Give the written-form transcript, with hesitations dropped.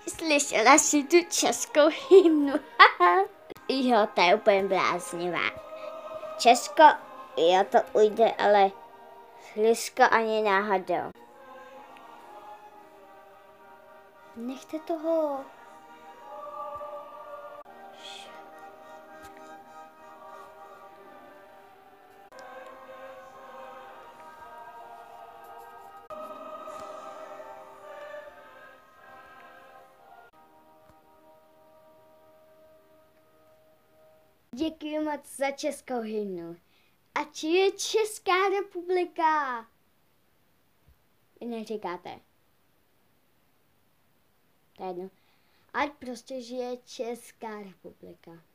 Slyšela jsi tu českou hymnu? Jo, to je úplně bláznivá. Česko, jo, to ujde, ale Slizko ani náhodou. Nechte toho. Děkuji moc za českou hymnu. Ať je Česká republika. Vy neříkáte. To je jedno. Ať prostě žije Česká republika.